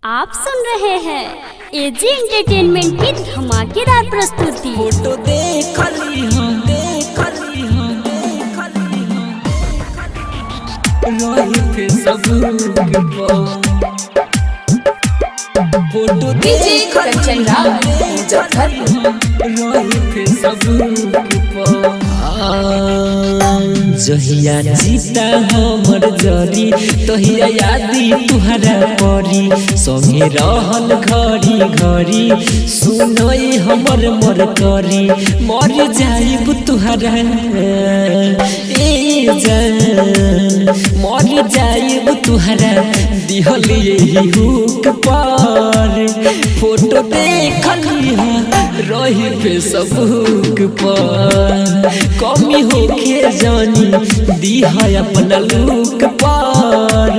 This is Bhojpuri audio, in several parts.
आप सुन रहे हैं एजी एंटरटेनमेंट की धमाकेदार प्रस्तुति। फोटो देख ली हम रही थे सब फोटो देख रही थे सब जहिया जीता हमर जरी तहिया यादी तुहरा परी संगे रहल घड़ी घड़ी सुनई हमर मर करी मर जाइब तुहरा ए जान मर जाइब तुहरा दिहल यही हुक पर फोटो देख रही फेसबुक पर कमी होके जानी दी है अपना लुक पर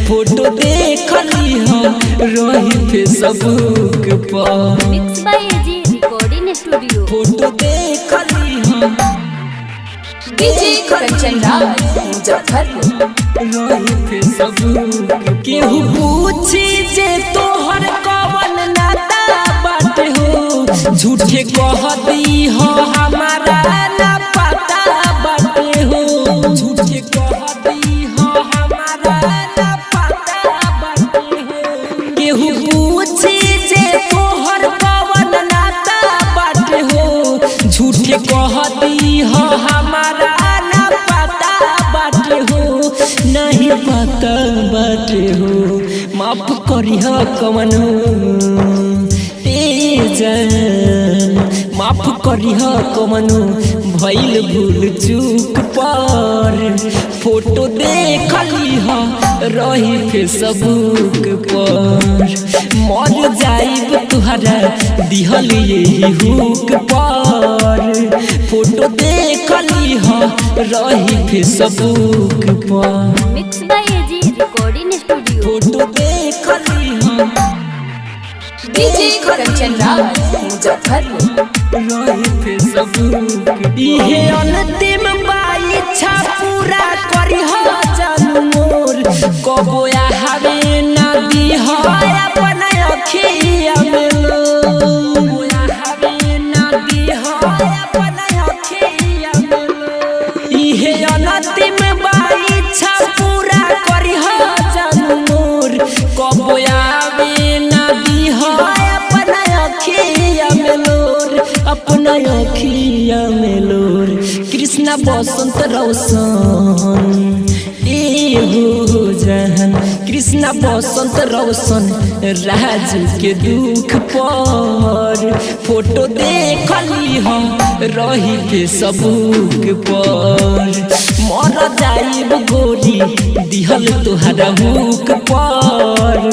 फोटो देख रही फेसबुक पर mix by AG recording studio. Photo देख डीजे कंचन रही फेसबुक केहू पूछी जे तोहर कवन नाता बाटे हो झूठे कह दी हो हमारा ना पता बाटे हो झूठे कह दी हो हमारा ना पता बाटे हो केहू पूछी जे तोहर कवन नाता बाटे हो झूठे कह दी हो हमारा ना पता बाटे हो नहीं पता बाटे हो माफ करिह कवनो ए जान माफ करिह कवनो भइल भूल चूक पर फोटो देख लीह रही फेसबुक पर मर जाइब तुहरा दिहल यही हुक पर फोटो देख लीह रही फेसबुक पर mix by AG recording studio. Photo देख लीह डीजे कंचन रही फेसबुक इहे अंतिम इच्छा पूरा करिह जानू मोर कबो आवे ना दिह अपन अखिया में लो आवे ना दिह अपन अखिया में लो इहे अंतिम इच्छा पूरा करिह जानू मोर कबो आवे ना दिह अपन अखिया में लोर अपना अखिया में लोर कृष्णा बसंत रोशन ए हो जहन कृष्णा बसंत रोशन राजू के दुख पर फोटो देख लीह रही फेसबुक पर मर जाइब गोरी दिहल तुहरा हुक पर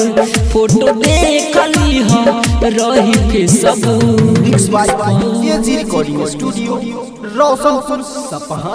फोटो देख लीह रही Facebook mix by AG recording studio Roshanpur Sapaha.